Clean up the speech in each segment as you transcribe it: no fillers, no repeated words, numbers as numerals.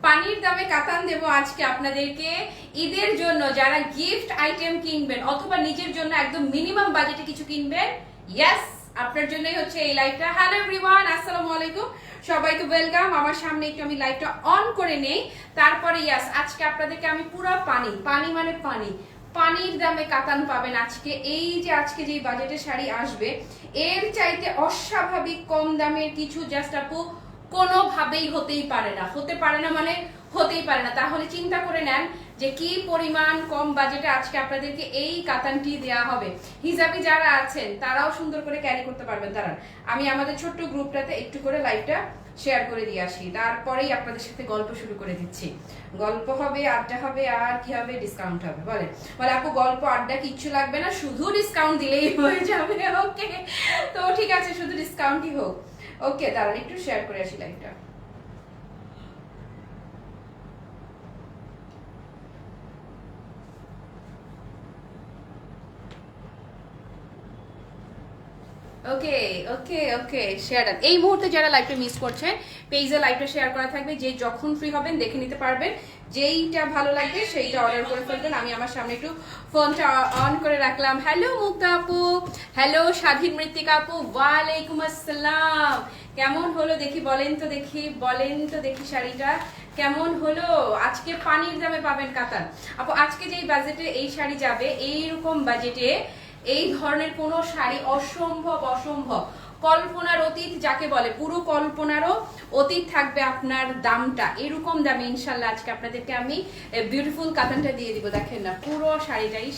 পানির দামে কাতান দেবো আজকে আপনাদেরকে ঈদের জন্য। যারা গিফট আইটেম কিনবেন অথবা নিজের জন্য একদম মিনিমাম বাজেটে কিছু কিনবেন, ইয়েস আপনার জন্যই হচ্ছে এই লাইভটা। হ্যালো এভরিওয়ান, আসসালামু আলাইকুম, সবাইকে ওয়েলকাম। আমার সামনে একটু আমি লাইভটা অন করে নেই, তারপরে ইয়েস আজকে আপনাদেরকে আমি পুরো পানি মানে পানির দামে কাতান পাবেন আজকে। এই যে আজকে যে বাজেটে শাড়ি আসবে এর চাইতে অস্বাভাবিক কম দামের কিছু জাস্ট আপু কোনোভাবেই হতেই পারে না, মানে হতেই পারে না। তাহলে চিন্তা করে নেন যে কি পরিমাণ কম বাজেটে আজকে আপনাদেরকে এই কাতানটি দেয়া হবে। হিজাবি যারা আছেন তারাও সুন্দর করে ক্যারি করতে পারবেন। তারা আমি আমাদের ছোট্ট গ্রুপটাতে একটু করে লাইভটা শেয়ার করে দিয়ে আসি, তারপরেই আপনাদের সাথে গল্প শুরু করে দিচ্ছি। গল্প হবে, আড্ডা হবে, আর কি হবে, ডিসকাউন্ট হবে। বলে আপু গল্প আড্ডা কিচ্ছু লাগবে না, শুধু ডিসকাউন্ট দিলেই হয়ে যাবে। ওকে, তো ঠিক আছে, শুধু ডিসকাউন্টই হোক। ওকে, দাঁড়ান একটু শেয়ার করে আসি লাইভটা। ওকে ওকে ওকে, শেয়ার ডান। এই মুহূর্তে যারা লাইভটা মিস করছেন পেজে লাইভটা শেয়ার করা থাকবে, যে যখন ফ্রি হবেন দেখে নিতে পারবেন, যেইটা ভালো লাগবে সেইটা অর্ডার করে ফেলবেন। আমি আমার সামনে একটু ফোনটা অন করে রাখলাম। হ্যালো মুক্তা আপু, হ্যালো স্বাধীন মৃত্তিকা আপু, ওয়ালাইকুম আসসালাম। কেমন হলো দেখি, বলেন তো দেখি শাড়িটা কেমন হলো। আজকে পানির দামে পাবেন কাতান আপু। আজকে যেই বাজেটে এই শাড়ি যাবে, এইরকম বাজেটে এই ধরনের কোন শাড়ি অসম্ভব কল্পনার অতীত যাকে বলে, পুরো কল্পনারও অতীত থাকবে আপনার দামটা। এরকম দামে ইনশাল্লাহ আজকে আপনাদেরকে আমি বিউটিফুল কাতানটা দিয়ে দিব। দেখেন না পুরো শাড়িটাই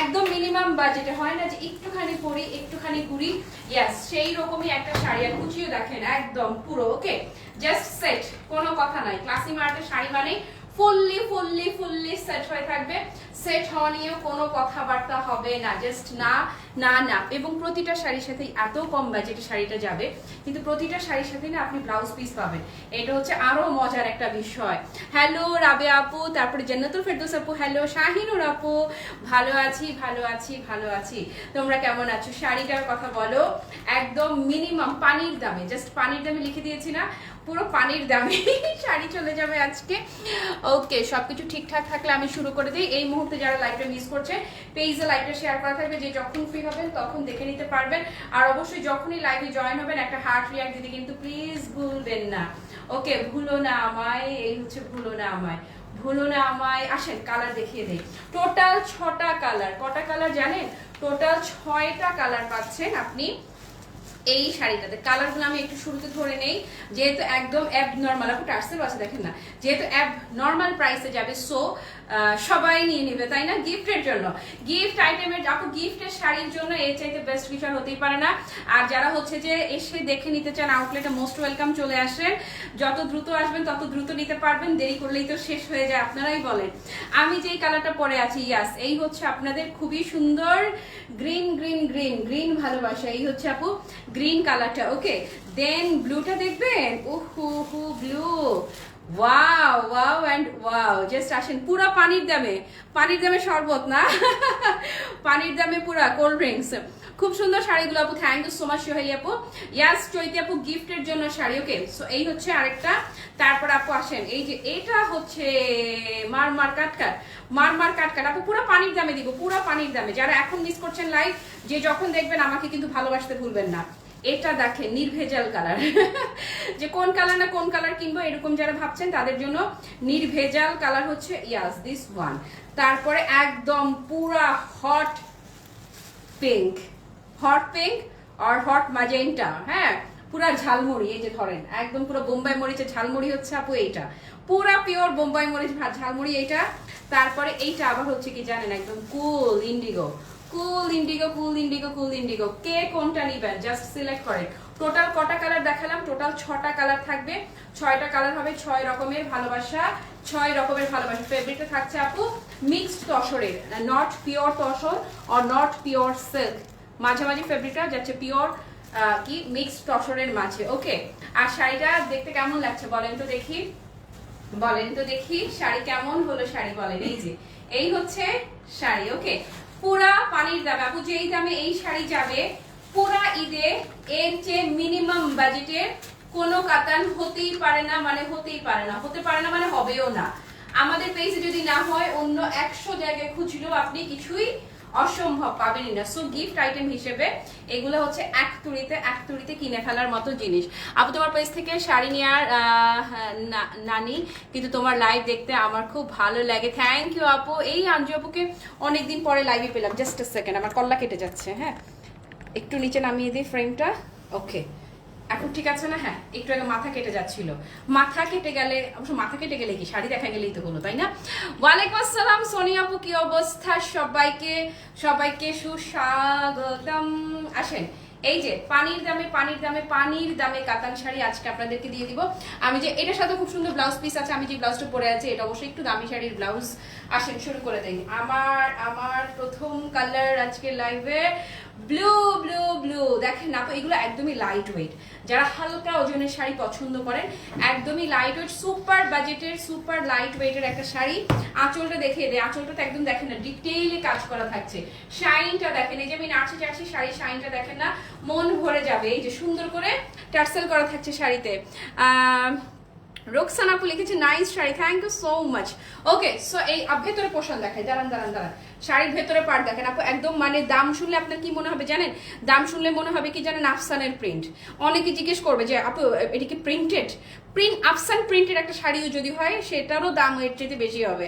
একদম মিনিমাম বাজেটে, হয় না যে একটুখানি পরি একটুখানি ঘুরি, ইয়াস সেই রকমই একটা শাড়ি। আর কুচিও দেখেন একদম পুরো ওকে, জাস্ট সেট, কোনো কথা নাই। ক্লাসি মার্টের শাড়ি মানে ফুললি সেট হয়ে থাকবে। সেট হওয়া নিয়েও কোনো কথাবার্তা হবে না, জাস্ট না। এবং প্রতিটা শাড়ির সাথে এত কম বাজেটে শাড়িটা যাবে, কিন্তু প্রতিটা শাড়ির সাথে না আপনি ব্লাউজ পিস পাবেন। এটা হচ্ছে আরো মজার একটা বিষয়। হ্যালো রাবে আপু, তারপরে জান্নাতুল ফেরদৌস আপু, হ্যালো শাহিনুর আপু, ভালো আছি। তোমরা কেমন আছো? শাড়িটার কথা বলো, একদম মিনিমাম পানির দামে, জাস্ট পানির দামে লিখে দিয়েছি না, পুরো পানির দামে শাড়ি চলে যাবে আজকে। ওকে, সবকিছু ঠিকঠাক থাকলে আমি শুরু করে দিই। এই মুহূর্তে যারা লাইভটা মিস করছে পেজে লাইভটা শেয়ার করা থাকবে, যে যখন ফ্রি হবেন তখন দেখে নিতে পারবেন। আর অবশ্যই যখনই লাইভে জয়েন হবেন একটা হার্ট রিয়াক্ট দিতে কিন্তু প্লিজ ভুলবেন না। ওকে, ভুলো না আমায়, এই হচ্ছে ভুলো না আমায়। আসেন কালার দেখিয়ে দেই। টোটাল 6টা কালার, কটা কালার জানেন? টোটাল 6টা কালার পাচ্ছেন আপনি এই শাড়িটাতে। কালারগুলো আমি একটু শুরুতে ধরে নেই, যেহেতু একদম অ্যাব নর্মাল, আপু টার্সেল আছে দেখেন না, যেহেতু অ্যাব নর্মাল প্রাইসে যাবে, সো সবাই নিয়ে নেবে, তাই না? গিফটের জন্য, গিফট আইটেমের আপু, গিফটের শাড়ির জন্য এর চাইতে বেস্ট কিছু আর হতেই পারে না। আর যারা হচ্ছে যে এসে দেখে নিতে চান আউটলেটে, মোস্ট ওয়েলকাম, চলে আসেন। যত দ্রুত আসবেন তত দ্রুত নিতে পারবেন, দেরি করলেই তো শেষ হয়ে যায়। আপনারাই বলেন। আমি যেই কালারটা পরে আছি, ইয়াস এই হচ্ছে আপনাদের খুবই সুন্দর গ্রিন ভালোবাসা, এই হচ্ছে আপু গ্রিন কালারটা। ওকে, দেন ব্লুটা দেখবেন, ওহো blue, wow and wow. Just আসেন, পুরো পানির দামে শরবত না পানির দামে পুরা কোল্ড ড্রিঙ্কস। খুব সুন্দর শাড়িগুলো আপু, থ্যাংক ইউ সো মাচ সোহাই আপু। ইয়াস চৈতি আপু, গিফটের জন্য শাড়ি। ওকে, সো এই হচ্ছে আরেকটা। তারপর আপু আসেন, এই যে এটা হচ্ছে মারমার কাটকাট আপু, পুরো পানির দামে দিব, পুরো পানির দামে। যারা এখন মিস করছেন লাইভ, যে যখন দেখবেন আমাকে কিন্তু ভালোবাসতে ভুলবেন না। এটা দেখেন নির্ভেজাল কালার যে কোন কালার কিনবো এরকম যারা ভাবছেন তাদের জন্য নির্ভেজাল কালার হচ্ছে ইয়াস দিস ওয়ান। তারপরে একদম পুরা হট পিঙ্ক আর হট ম্যাজেন্টা, হ্যাঁ পুরা ঝালমুড়ি। এই যে ধরেন একদম পুরো বোম্বাই মরিচের ঝালমুড়ি হচ্ছে আপু এইটা, পুরা পিওর বোম্বাই মরিচ ঝালমুড়ি এইটা। তারপরে এইটা আবার হচ্ছে কি জানেন, একদম কুল ইন্ডিগো, কে কোনটা নিবেন জাস্ট সিলেক্ট করেন। টোটাল কটা কালার দেখালাম? টোটাল 6টা কালার থাকবে, 6টা কালার হবে, 6 রকমের ভালোবাসা। ফেব্রিকটা থাকছে আপু মিক্সড তসরের, নট পিওর তসর আর নট পিওর সিল্ক, মাঝামাঝি ফেব্রিকটা যাচ্ছে পিওর কি মিক্সড তসরের মাঝে। ওকে, আর শাড়িটা দেখতে কেমন লাগছে বলেন তো দেখি শাড়ি কেমন হলো, শাড়ি বলেন। এই যে এই হচ্ছে শাড়ি। ওকে, পুরা পানির দামে আপু, যেই দামে এই শাড়ি যাবে পুরা ঈদে, এর চেয়ে মিনিমাম বাজেটের কোনো কাতান হতেই পারে না, মানে হতেই পারে না, হতে পারে না মানে হবেও না। আমাদের পেজে যদি না হয় অন্য 100 জায়গায় খুঁজলেও আপনি কিছুই অসম্ভব পাবেনই না। সো গিফট আইটেম হিসেবে এগুলো হচ্ছে এক তুড়িতে কিনে ফেলার মতো জিনিস। আপু তোমার পেজ থেকে শাড়ি নেওয়ার নানি, কিন্তু তোমার লাইভ দেখতে আমার খুব ভালো লাগে। থ্যাংক ইউ আপু। এই আঞ্জু আপুকে অনেকদিন পরে লাইভে পেলাম। জাস্ট আ সেকেন্ড, আমার কল্লা কেটে যাচ্ছে। হ্যাঁ, একটু নিচে নামিয়ে দিই ফ্রেমটা। ওকে, এখন ঠিক আছে না? হ্যাঁ, একটু আগে মাথা কেটে যাচ্ছিল। মাথা কেটে গেলে, অবশ্য মাথা কেটে গেলে কি শাড়ি দেখা গেলেই তো হলো, তাই না? ওয়ালাইকুম আসসালাম সোনিয়া আপু, কি অবস্থা? সবাইকে সুস্বাগতম। আসেন, এই যে পানির দামে কাতান শাড়ি আজকে আপনাদেরকে দিয়ে দিব। আমি যে এটার সাথে খুব সুন্দর ব্লাউজ পিস আছে, আমি যে ব্লাউজটা পরে আছি এটা অবশ্যই একটু দামি শাড়ির ব্লাউজ। আসেন শুরু করে দেই। আমার প্রথম কালার আজকে লাইভে ব্লু। দেখেন না, এগুলো একদমই লাইট ওয়েট। যারা হালকা ওজনের শাড়ি পছন্দ করেন, একদমই লাইট ওয়েট, সুপার বাজেটের সুপার লাইট ওয়েটের একটা শাড়ি। আঁচলটা দেখিয়ে দেয়, আঁচলটা তো একদম দেখেন না, ডিটেইলে কাজ করা থাকছে। শাইনটা দেখেন, এই যে আমি নাচি শাড়ি শাইনটা দেখেন না, মন ভরে যাবে। এই যে সুন্দর করে টার্সেল করা থাকছে শাড়িতে। রোকসান আপু লিখেছে nice sari, thank you so much. Okay, so এই ভেতরে পোষণ দেখায়, দাঁড়ান। শাড়ির ভেতরে পার্ট দেখেন আপু, একদম মানে দাম শুনলে আপনার কি মনে হবে জানেন? দাম শুনলে মনে হবে কি জানেন? আফসানের প্রিন্ট। অনেকে জিজ্ঞেস করবে যে আপু এটা কি প্রিন্টেড? আফসান প্রিন্টের একটা শাড়িও যদি হয় সেটারও দাম এর চেয়ে বেশি হবে।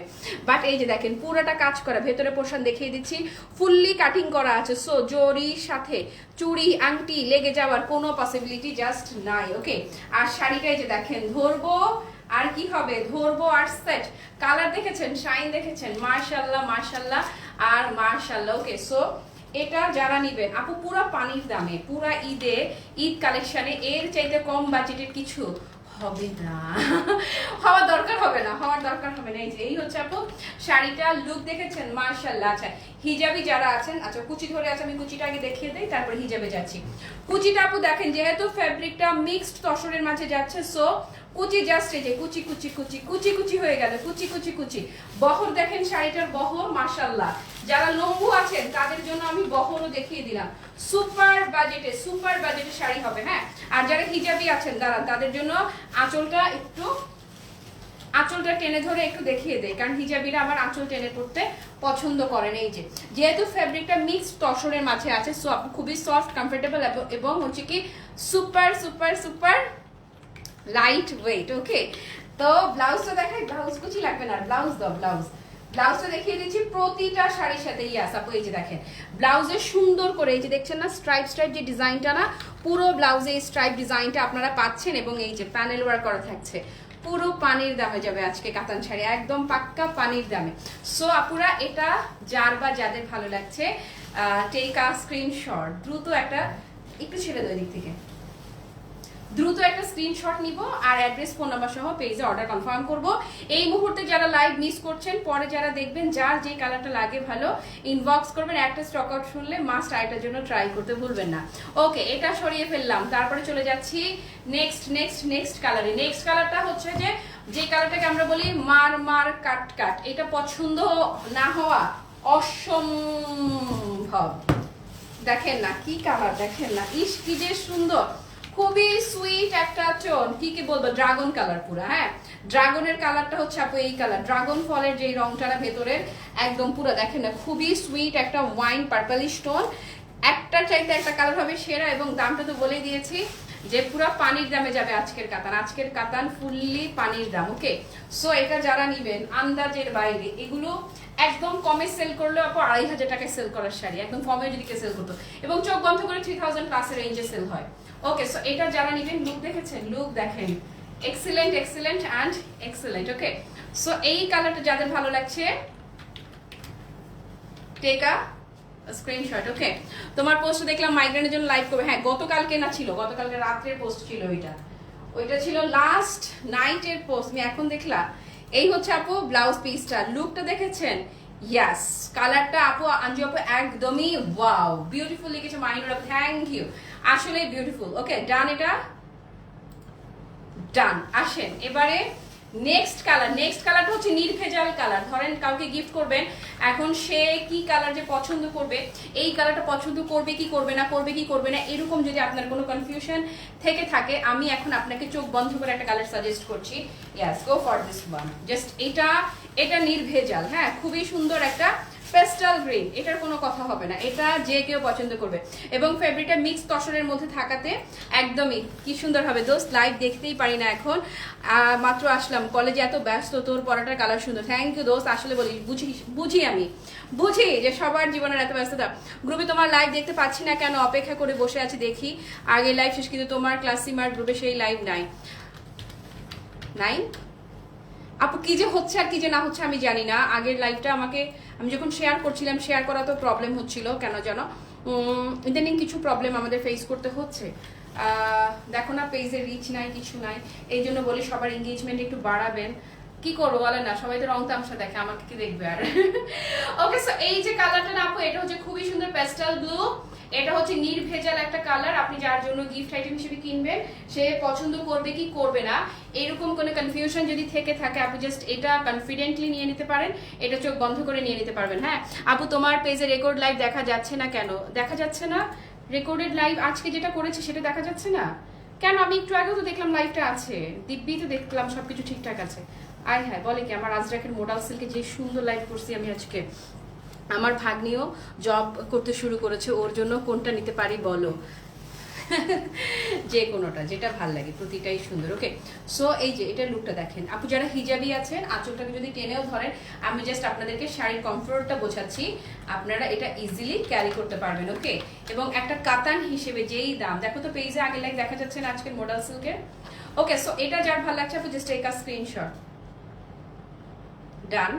বাট এই যে দেখেন পুরোটা কাজ করা, ভেতরে পোর্শন দেখিয়ে দিচ্ছি, ফুললি কাটিং করা আছে। সো জরির সাথে চুড়ি আংটি লেগে যাওয়ার কোনো পসিবিলিটি জাস্ট নাই। ওকে, আর শাড়িটা এই যে দেখেন, ধরবো আর কি হবে, ধরবো আর সেট। কালার দেখেছেন, শাইন দেখেছেন, মাশাল্লাহ আর মাশাল্লাহ। ওকে, সো এটা যারা নিবেন আপু পুরা পানির দামে, পুরা ঈদ কালেকশনে এর চাইতে কম বাজেটের কিছু হবে না, হওয়ার দরকার হবে না। এই হচ্ছে আপু শাড়িটা, লুক দেখেছেন, মাশাআল্লাহ। আচ্ছা, হিজাবি যারা আছেন, আচ্ছা কুচি ধরে আছে, আমি কুচিটা আগে দেখিয়ে দেই, তারপর হিজাবে যাচ্ছি। কুচিটা আপু দেখেন, যেহেতু ফ্যাব্রিকটা মিক্সড তসরের মাঝে যাচ্ছে, সো কুচি জাস্ট এই যে কুচি হয়ে গেল, কুচি। বহর দেখেন, শাড়িটার বহর মাশাআল্লাহ। যারা লম্বু আছেন তাদের জন্য আমি বহরও দেখিয়ে দিলাম। সুপার বাজেটে শাড়ি হবে। হ্যাঁ, আর যারা হিজাবি আছেন তাদের জন্য আঁচলটা টেনে ধরে একটু দেখিয়ে দেয়, কারণ হিজাবিরা আমার আঁচল টেনে পড়তে পছন্দ করেন। এই যে যেহেতু ফ্যাব্রিকটা মিক্সড তসরের মাঝে আছে, সো আপনি খুবই সফট, কমফোর্টেবল এবং হচ্ছে কি সুপার লাইট ওয়েট। ওকে, তো ব্লাউজটা দেখাই, ব্লাউজ কুচি লাগবে না, ব্লাউজটা দেখিয়ে দিচ্ছি প্রতিটা শাড়ির সাথে। ইয়াস আপু, এই যে দেখেন ব্লাউজে সুন্দর করে, এই যে দেখছেন না স্ট্রাইপ যে ডিজাইনটা না, পুরো ব্লাউজে এই স্ট্রাইপ ডিজাইনটা আপনারা পাচ্ছেন, এবং এই যে প্যানেল ওয়ার্ক করা থাকছে। পুরো পানির দামে যাবে আজকে কাতান শাড়ি, একদম পাক্কা পানির দামে। সো আপুরা, এটা যাদের ভালো লাগছে, টেক আ স্ক্রিনশট, দ্রুত একটু ছেড়ে দেয় দিক থেকে, দ্রুত একটা স্ক্রিনশট নিব আর অ্যাড্রেস ফোন নাম্বার সহ পেজে অর্ডার কনফার্ম করব। এই মুহূর্তে যারা লাইভ মিস করছেন, পরে যারা দেখবেন, যার যে কালারটা লাগে ভালো ইনবক্স করবেন। একটা স্টক আউট শুনলে মাস্ট আইটার জন্য ট্রাই করতে ভুলবেন না। ওকে, এটা সরিয়ে ফেললাম, তারপরে চলে যাচ্ছি নেক্সট কালারে। নেক্সট কালারটা হচ্ছে যে কালারটাকে আমরা বলি মার কাট। এটা পছন্দ না হওয়া অসম্ভব। দেখেন না কি কালার, দেখেন না, ইস কি যে সুন্দর, খুবই সুইট একটা টোন, কি বলবো, ড্রাগন কালার পুরা। হ্যাঁ, ড্রাগনের কালারটা হচ্ছে আপু এই কালার, ড্রাগন ফলের যে রংটা ভেতরের একদম পুরো দেখেন না, খুবই সুইট একটা ওয়াইন পার্পলিশ টোন। একটার চাইতে একটা কালার হবে সেরা, এবং দামটা তো বলেই দিয়েছি যে পুরো পানির দামে যাবে আজকের কাতান ফুললি পানির দাম। ওকে, সো এটা যারা নিবেন আন্দাজের বাইরে, এগুলো একদম কমে সেল করলে আপু 2500 টাকায় সেল করার শাড়ি, একদম কমে যদি কে সেল করতো, এবং চোখ বন্ধ করে 3000 প্লাসের রেঞ্জে সেল হয়। ওকে, সো এটা যারা নিবেন, লুক দেখেছেন, লুক দেখেন, excellent and excellent. Okay, so এই কালারটা যাদের ভালো লাগছে, টেক আ স্ক্রিনশট। ওকে, তোমার পোস্ট দেখলাম মাইগ্রেনের জন্য লাইভ করবে। হ্যাঁ, গতকালকে রাত্রের পোস্ট ছিল, ওইটা ছিল লাস্ট নাইটের পোস্ট। আমি এখন দেখলাম, এই হচ্ছে আপু ব্লাউজ পিসটা, লুকটা দেখেছেন, ইয়াস, কালারটা আপু আঞ্জু আপু একদমই ওয়াও, বিউটিফুল লিখেছে মাইনুর আপু, থ্যাংক ইউ, আসলে বিউটিফুল। ওকে, ডান, এটা ডান। আসেন এবারে নেক্সট কালারটা হচ্ছে নির্ভেজাল কালার। ধরেন কাউকে গিফট করবেন, এখন সে কি কালার যে পছন্দ করবে, এই কালারটা পছন্দ করবে কি করবে না এরকম যদি আপনার কোনো কনফিউশন থেকে থাকে, আমি এখন আপনাকে চোখ বন্ধ করে একটা কালার সাজেস্ট করছি। Yes, go for this one. Just এটা নির্ভেজাল, হ্যাঁ, খুবই সুন্দর একটা পেস্টাল গ্রিন, এটার কোনো কথা হবে না, এটা যে কেউ পছন্দ করবে। এবং ফেব্রিকটা মিক্স তসরের মধ্যে থাকাতে একদমই কি সুন্দর হবে। দোস্ত লাইভ দেখতেই পারি না এখন, মাত্র আসলাম, কলেজে এত ব্যস্ত, তোর পড়াটার কালার সুন্দর। থ্যাংক ইউ দোস্ত, আসলে বলি বুঝি যে সবার জীবনের এত ব্যস্ততা। গ্রুপে তোমার লাইভ দেখতে পাচ্ছি না কেন, অপেক্ষা করে বসে আছি দেখি আগে লাইভ শেষ, কিন্তু তোমার ক্লাসিমার গ্রুপে সেই লাইভ নাই। আপু কি যে হচ্ছে আর কি যে না হচ্ছে আমি জানি না। আগের লাইভটা আমি যখন শেয়ার করছিলাম, শেয়ার করা তো প্রবলেম হচ্ছিল কেন যেন, ইদানিং কিছু প্রবলেম আমাদের ফেস করতে হচ্ছে। দেখো না পেজে রিচ নাই, কিছু নাই, এই জন্য বলি সবার এঙ্গেজমেন্ট একটু বাড়াবেন। কি করবো বলে না, সবাই তো রং তামসা দেখে, আমাকে কি দেখবে আর। ওকে, সো এই যে কালারটা না আপু, এটা হচ্ছে খুবই সুন্দর পেস্টাল ব্লু, এটা হচ্ছে নির্ভেজাল একটা কালার। আপনি যার জন্য গিফট আইটেম হিসেবে কিনবেন, সে পছন্দ করবে কি করবে না এরকম কোনো কনফিউশন যদি থেকে থাকে, আপু জাস্ট এটা কনফিডেন্টলি নিয়ে নিতে পারেন, এটা চোখ বন্ধ করে নিয়ে নিতে পারবেন। হ্যাঁ আপু, তোমার পেজে রেকর্ড লাইভ দেখা যাচ্ছে না কেন? দেখা যাচ্ছে না রেকর্ডেড লাইভ? আজকে যেটা করেছি সেটা দেখা যাচ্ছে না কেন? আমি একটু আগেও তো দেখলাম লাইভটা আছে, দিব্যি তো দেখলাম সবকিছু ঠিকঠাক আছে। আর হ্যাঁ, বলে কি, আমার আজরাকের মোডাল সিল্কে যে সুন্দর লাইভ করছি আমি আজকে, আমার ভাগ্নিও জব করতে শুরু করেছে, ওর জন্য কোনটা নিতে পারি বলো? যে কোনোটা, যেটা ভাল লাগে, প্রতিটাই সুন্দর। ওকে, সো এই যে এটা লুকটা দেখেন আপু, যারা হিজাবি আছেন আঁচলটাকে যদি টেনেও ধরেন, আমি জাস্ট আপনাদেরকে শাড়ির কমফোর্টটা বোঝাচ্ছি, আপনারা এটা ইজিলি ক্যারি করতে পারবেন। ওকে, এবং একটা কাতান হিসেবে যেই দাম, দেখো তো পেজে আগে লাইক দেখা যাচ্ছে না আজকের মডেল সিল্কের। ওকে, সো এটা যার ভালো লাগছে আপু জাস্ট টেক আ স্ক্রিনশট। ডান।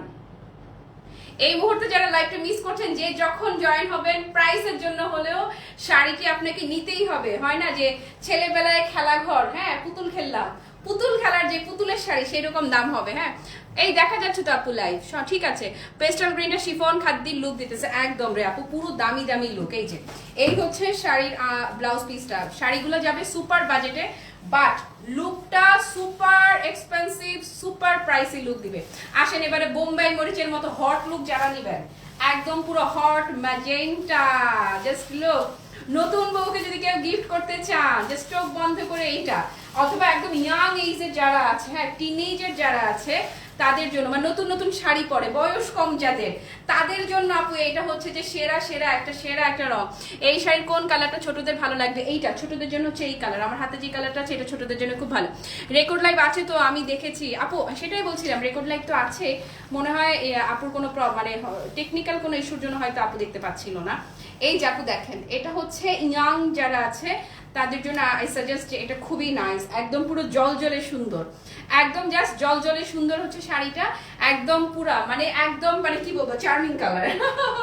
এই মুহূর্তে যারা লাইভটা মিস করছেন, যে যখন জয়েন হবেন, প্রাইসের জন্য হলেও শাড়িটি আপনাকে নিতেই হবে। হয় না যে ছেলেবেলায় খেলাঘর, হ্যাঁ পুতুল খেললাম, পুতুল খেলার যে পুতুলের শাড়ি সেরকম দাম হবে। হ্যাঁ এই দেখা যাচ্ছে তো আপু লাইভ, ঠিক আছে। পেস্টাল গ্রিনটা শিফন খাদ্যির লুক দিতেছে একদম রে আপু, পুরো দামি দামি লুক। এই হচ্ছে শাড়ির ব্লাউজ পিসটা। শাড়িগুলো যাবে সুপার বাজেটে, বাট লুকটা super expensive, super pricey look দিবে। আসেন এবারে বোম্বাই মরিচের মতো হট লুক যারা নিবেন, একদম পুরো হট ম্যাজেন্টা, জাস্ট লুক। নতুন বউকে যদি কেউ গিফট করতে চান, জাস্ট চোখ বন্ধ করে এইটা, অথবা একদম ইয়াং এজের যারা আছে, হ্যাঁ টিনেজার যারা আছে তাদের জন্য, মানে নতুন নতুন শাড়ি পরে বয়স কম যাদের, তাদের জন্য আপু এটা হচ্ছে যে সেরা একটা রং। এই শাড়ির কোন কালারটা ছোটদের ভালো লাগবে? এইটা ছোটদের জন্য হচ্ছে এই কালার, আমার হাতে যে কালারটা আছে এটা ছোটদের জন্য খুব ভালো। রেকর্ড লাইভ আছে তো আমি দেখেছি আপু, সেটাই বলছিলাম, রেকর্ড লাইভ তো আছে, মনে হয় আপুর কোনো মানে টেকনিক্যাল কোনো ইস্যুর জন্য হয়তো আপু দেখতে পাচ্ছিল না। এই যে আপু দেখেন, এটা হচ্ছে ইয়াং যারা আছে তাদের জন্য আই সাজেস্ট, এটা খুবই নাইস, একদম পুরো জলজলে সুন্দর, একদম জাস্ট জলজলে সুন্দর হচ্ছে শাড়িটা, একদম পুরা মানে কি বলবো, চার্মিং কালার।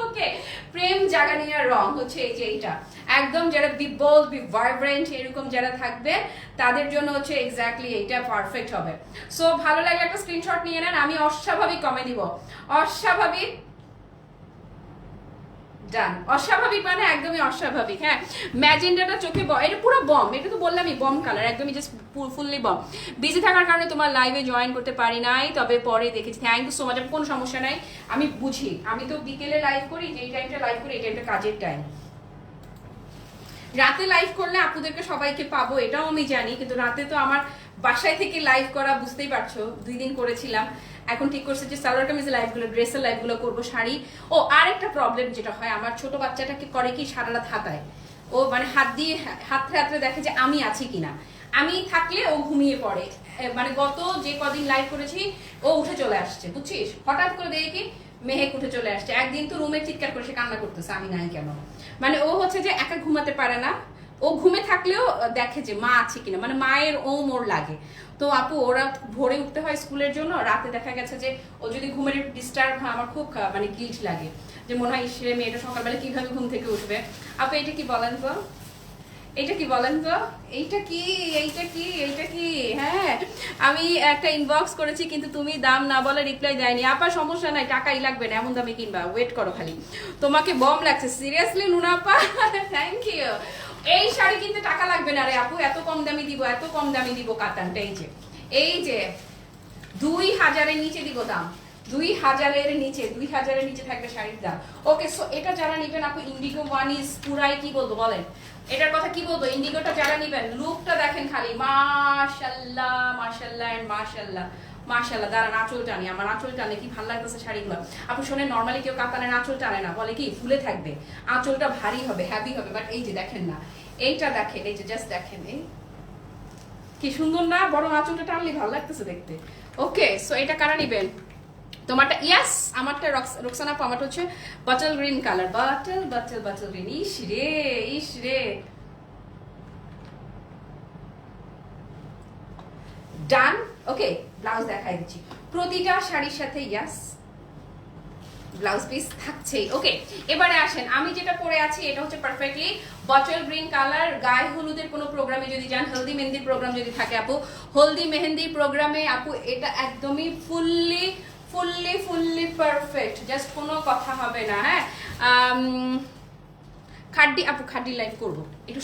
ওকে, প্রেম জাগানিয়া রং হচ্ছে এই যে এইটা, একদম যারা বোল্ড ভাইব্রেন্ট এরকম যারা থাকবে তাদের জন্য হচ্ছে এক্স্যাক্টলি এইটা পারফেক্ট হবে। সো ভালো লাগলে একটা স্ক্রিনশট নিয়ে নেন, আমি অস্বাভাবিক কমে দিব, অস্বাভাবিক। ডান, অস্বাভাবিক মানে একদমই অস্বাভাবিক। হ্যাঁ ম্যাজেন্ডাটা চোখে এটা পুরো বম, এটা তো বললামই বম কালার, একদমই জাস্ট ফুললি বম। বিজি থাকার কারণে তোমার লাইভে জয়েন করতে পারি নাই, তবে পরে দেখেছি। থ্যাংক ইউ সো মাচ, কোনো সমস্যা নাই, আমি বুঝি, আমি তো বিকেলে লাইভ করি, যেই টাইমটা লাইভ করি এই টাইমটা কাজের টাইম। রাতে লাইভ করলে আপুদেরকে সবাইকে পাবো এটাও আমি জানি, কিন্তু রাতে তো আমার বাসায় থেকে লাইভ করা, বুঝতেই পারছো 2 দিন করেছিলাম, এখন ঠিক করছে যে সালোয়ার কামিজের লাইভগুলো, ড্রেসের লাইভগুলো করবো, শাড়ি। ও আর একটা প্রবলেম যেটা হয়, আমার ছোট বাচ্চাটাকে করে কি সারা রাত হাতায়, ও মানে হাত দিয়ে হাতরে দেখে যে আমি আছি কিনা, আমি থাকলে ও ঘুমিয়ে পড়ে। মানে গত যে কদিন লাইভ করেছি ও উঠে চলে আসছে, বুঝছিস, হঠাৎ করে দেখি কি মেহেক উঠে চলে আসছে। একদিন তো রুমে চিৎকার করে সে কান্না করতেছে আমি নাই কেন, মানে ও হচ্ছে যে একা ঘুমাতে পারে না, ও ঘুমে থাকলেও দেখে যে মা আছে কিনা, মানে মায়ের ও মোর লাগে। তো আপু ওরা ভোরে উঠতে হয় স্কুলের জন্য, রাতে দেখা গেছে যে ও যদি ঘুমের ডিস্টার্ব হয় আমার খুব মানে গিল্ট লাগে, যে মনে হয় সে মেয়েটা সকালবেলা কিভাবে ঘুম থেকে উঠবে। আপু এটা কি বলেন তো, এইটা কি বলেন তো, এইটা কি? হ্যাঁ আমি একটা ইনবক্স করেছি কিন্তু তুমি দাম না বলে রিপ্লাই দেয়নি। আপা সমস্যা নাই, টাকাই লাগবে না, এমন দামে কিনবা, ওয়েট করো খালি। তোমাকে বম লাগছে সিরিয়াসলি লুনা আপা, থ্যাংক ইউ। এই শাড়ি কিনতে টাকা লাগবে না রে আপু, এত কম দামি দিব কাতানটা। এই যে 2000-এর নিচে দিব দাম, 2000-এর নিচে, 2000-এর নিচে থাকবে শাড়ির দাম। ওকে, সো এটা যারা নিবেন আপু, ইন্ডিগো ওয়ান ইজ পুরাই কি বলবো বলেন, এটার কথা কি বলবো, ইন্ডিগোটা যারা নিবেন লুকটা দেখেন খালি, মাশাআল্লাহ মাশাআল্লাহ এন্ড মাশাআল্লাহ মাশাআল্লাহ। দাঁড়ান আঁচল টানি, আমার আঁচল টানে, কি ভালো লাগতেছে শাড়িগুলো। আপু শোনেন, নর্মালি কেউ কাতানের আঁচল টানে না, বলে কি ফুলে থাকবে, আঁচলটা ভারী হবে, হ্যাভি হবে, বাট এই যে দেখেন না, এইটা দেখেন, এই যে জাস্ট দেখেন, এই কি সুন্দর না, বড় আঁচলটা টানলে ভালো লাগতেছে দেখতে। ওকে, সো এটা কারা নিবেন, তোমারটা ইয়াস, আমারটা রোকসানা আপু, আমারটা হচ্ছে bottle green colour, bottle green. ইস রে, ইস রে, ডান। ওকে, ব্লাউজ দেখাই দিচ্ছি, প্রতিটা শাড়ির সাথে ইয়াস ব্লাউজ পিস থাকছেই। ওকে, এবারে আসেন, আমি যেটা পরে আছি এটা হচ্ছে পারফেক্টলি বটল গ্রিন কালার। গায়ে হলুদের কোনো প্রোগ্রামে যদি যান, হলদি মেহেন্দির প্রোগ্রাম যদি থাকে আপু, হলদি মেহেন্দির প্রোগ্রামে আপু এটা একদমই fully fully fully perfect, just কোনো কথা হবে না। হ্যাঁ, খাড্ডি আপু, খাড্ডি লাইভ করবো, একটু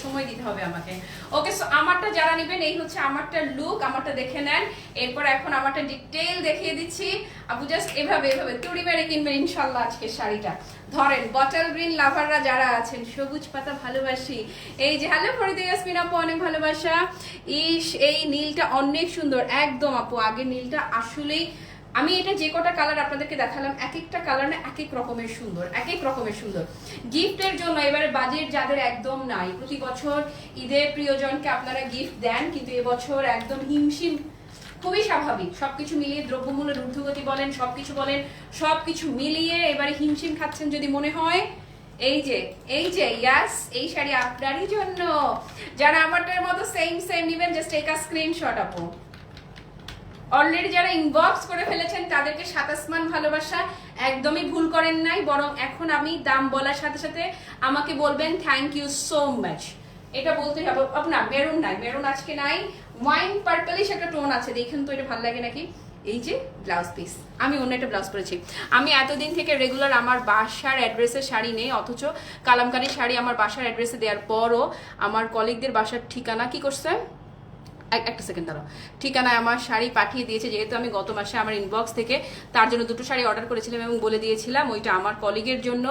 সময় দিতে হবে আমাকে। ওকে, সো আমারটা যারা নেবেন, এই হচ্ছে আমারটা লুক, আমারটা দেখে নেন। এরপর এখন আমারটা ডিটেইল দেখিয়ে দিচ্ছি আপু, জাস্ট এভাবে এভাবে তুড়ি মেরে কিনবেন ইনশাল্লাহ আজকে শাড়িটা। ধরেন বটল গ্রিন লাভাররা যারা আছেন, সবুজ পাতা ভালোবাসি, এই যে হ্যালো ফরিদা ইয়াসমিন আপু, অনেক ভালোবাসা। ইস, এই নীলটা অনেক সুন্দর একদম আপু, আগে নীলটা আসলেই, আমি এটা যে কটা কালার আপনাদেরকে দেখালাম, এক একটা কালার না এক এক রকমের সুন্দর, এক এক রকমের সুন্দর। গিফটের জন্য এবারে বাজেট যাদের একদম নাই, প্রতি বছর ঈদে প্রিয়জনকে আপনারা গিফট দেন, কিন্তু এবছর একদম হিমশিম, খুবই স্বাভাবিক, সবকিছু মিলিয়ে দ্রব্যমূল্যের ঊর্ধ্বগতি বলেন, সবকিছু বলেন, সবকিছু মিলিয়ে এবারে হিমশিম খাচ্ছেন যদি মনে হয়, এই যে ইয়াস, এই শাড়ি আপনারই জন্য। যারা আমারটার মতো সেম নিবেন, জাস্ট টেক আ স্ক্রিনশট আপু। অলরেডি যারা ইনবক্স করে ফেলেছেন তাদেরকে সাতাসমান ভালোবাসা, একদমই ভুল করেন নাই, বরং এখন আমি দাম বলার সাথে সাথে আমাকে বলবেন থ্যাংক ইউ সো মাচ, এটা বলতে হবে। আপনার মেরুন নাই, মেরুন আজকে নাই, ওয়াইন পার্পলিশ একটা টোন আছে, দেখেন তো এটা ভালো লাগে নাকি। এই যে ব্লাউজ পিস, আমি অন্য একটা ব্লাউজ পরেছি। আমি এতদিন থেকে রেগুলার আমার বাসার অ্যাড্রেসের শাড়ি নেই, অথচ কালামকারী শাড়ি আমার বাসার অ্যাড্রেসে দেওয়ার পরও আমার কলিগদের বাসার ঠিকানা কি করছে, একটা সেকেন্ড দাঁড়াও, ঠিকানায় আমার শাড়ি পাঠিয়ে দিয়েছে, যেহেতু আমি গত মাসে আমার ইনবক্স থেকে তার জন্য 2টো শাড়ি অর্ডার করেছিলাম এবং বলে দিয়েছিলাম ওইটা আমার কলিগের জন্য।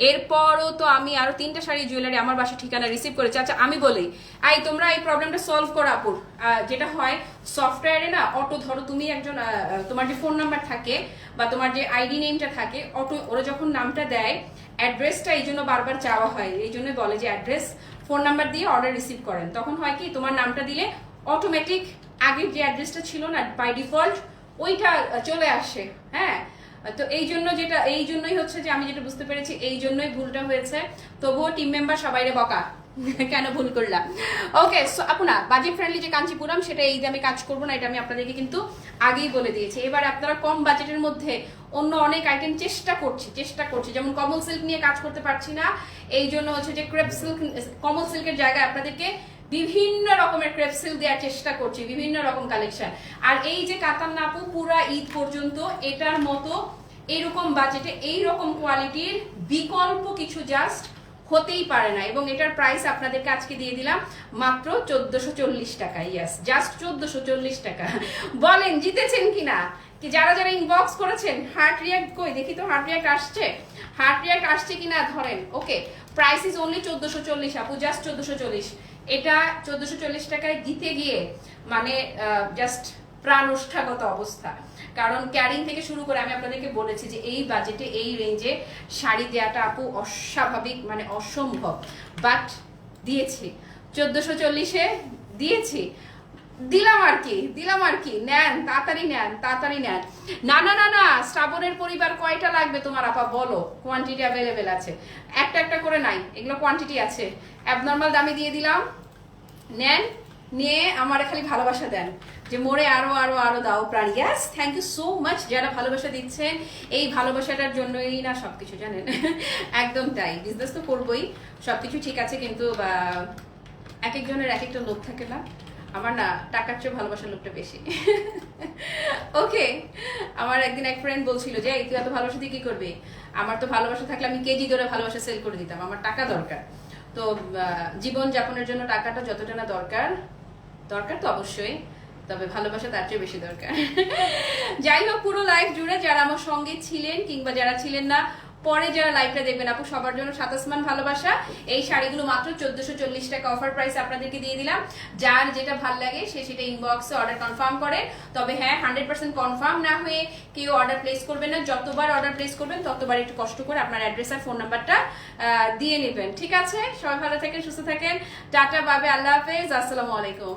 এরপরও তো আমি আরো 3টা শাড়ি জুয়েলারি আমার বাসার ঠিকানা রিসিভ করেছি। আচ্ছা আমি বলি, তোমরা এই প্রবলেমটা সলভ করো আপুর। যেটা হয় সফটওয়্যারে না, অটো ধরো তুমি একজন, তোমার যে ফোন নাম্বার থাকে বা তোমার যে আইডি নেমটা থাকে, অটো ওরা যখন নামটা দেয়, অ্যাড্রেসটা এই জন্য বারবার চাওয়া হয়, এই জন্য বলে যে অ্যাড্রেস ফোন নাম্বার দিয়ে অর্ডার রিসিভ করেন। তখন হয় কি, তোমার নামটা দিলে অটোমেটিক আগের যে অ্যাড্রেসটা ছিল না বাই ডিফল্ট ওইটা চলে আসে। হ্যাঁ, তো এই জন্যই হচ্ছে যে আমি যেটা বুঝতে পেরেছি, এই জন্যই ভুলটা হয়েছে। তবুও টিম মেম্বার সবাইরে বকা, কেন ভুল করলাম। ওকে, সো আপনার বাজেট ফ্রেন্ডলি যে কাঞ্চিপুরম, সেটা এই যে আমি কাজ করবো না, এটা আমি আপনাদেরকে কিন্তু আগেই বলে দিয়েছি। এবার আপনারা কম বাজেটের মধ্যে অন্য অনেক আইটেম চেষ্টা করছি, যেমন কমল সিল্ক নিয়ে কাজ করতে পারছি না, এই জন্য হচ্ছে যে ক্রেপ সিল্ক, কমল সিল্কের জায়গায় আপনাদেরকে বিভিন্ন রকমের ক্রেপ সিল্ক দেওয়ার চেষ্টা করছি, বিভিন্ন রকম কালেকশন। আর এই যে কাতান নাপু, পুরা ঈদ পর্যন্ত এটার মতো এরকম বাজেটে এইরকম কোয়ালিটির বিকল্প কিছু জাস্ট হতেই পারে না। এবং এটার প্রাইস আপনাদেরকে আজকে দিয়ে দিলাম মাত্র 1440 টাকা। ইয়েস, জাস্ট 1440 টাকা। বলেন জিতেছেন কিনা, কি যারা যারা ইনবক্স করেছেন। হার্ট রিয়াক্ট কই দেখি তো, হার্ট রিয়াক্ট আসছে কিনা ধরেন। ওকে, প্রাইস ইজ অনলি 1440 আপু, জাস্ট 1440। এটা 1440 টাকায় দিতে গিয়ে মানে জাস্ট প্রাণোষ্ঠাগত অবস্থা। কারণ ক্যারিং থেকে শুরু করে আমি আপনাদেরকে বলেছি যে এই বাজেটে এই রেঞ্জে শাড়ি দেওয়াটা আপু অস্বাভাবিক, মানে অসম্ভব, বাট দিয়েছি 1440-এ দিয়েছি, দিলাম আর কি। নেন, তাড়াতাড়ি নেন। না, শ্রাবণের পরিবার কয়টা লাগবে তোমার আপা বলো, কোয়ান্টিটি অ্যাভেলেবেল আছে, একটা করে নাই, এগুলো কোয়ান্টিটি আছে। অ্যাবনর্মাল দামে দিয়ে দিলাম, নেন, নিয়ে আমার খালি ভালোবাসা দেন, যে মোরে আরো দাও প্রাণ। ইয়াস, থ্যাংক ইউ সো মাচ যারা ভালোবাসা দিচ্ছেন, এই ভালোবাসাটার জন্যই না সবকিছু, জানেন। একদম তাই, বিজনেস তো করবোই, সবকিছু ঠিক আছে, কিন্তু এক একজনের এক একটা লোভ থাকে না, আমার না টাকার চেয়ে ভালোবাসার লোকটা বেশি। ওকে, আমার একদিন এক ফ্রেন্ড বলছিল যে তুই এত ভালোবাসা দিয়ে কি করবি, আমার তো ভালোবাসা থাকলে আমি কেজি ধরে ভালোবাসা সেল করে দিতাম, আমার টাকা দরকার। তো জীবন যাপনের জন্য টাকাটা যতটা না দরকার তো অবশ্যই, তবে ভালোবাসা তার চেয়ে বেশি দরকার। যাই হোক, পুরো লাইফ জুড়ে যারা আমার সঙ্গে ছিলেন কিংবা যারা ছিলেন না, পরে যারা লাইভটা দেখবেন আপু, সবার জন্য সাতাসমান ভালোবাসা। এই শাড়িগুলো মাত্র 1440 টাকা অফার প্রাইস আপনাদেরকে দিয়ে দিলাম। যার যেটা ভালো লাগে সে সেটা ইনবক্সে অর্ডার কনফার্ম করে। তবে হ্যাঁ, 100% কনফার্ম না হয়ে কেউ অর্ডার প্লেস করবেন না। যতবার অর্ডার প্লেস করবেন ততবার একটু কষ্ট করে আপনার অ্যাড্রেস আর ফোন নাম্বারটা দিয়ে নেবেন। ঠিক আছে, সবাই ভালো থাকেন, সুস্থ থাকেন, টাটা, বাবে, আল্লাহ হাফেজ, আসসালামু আলাইকুম।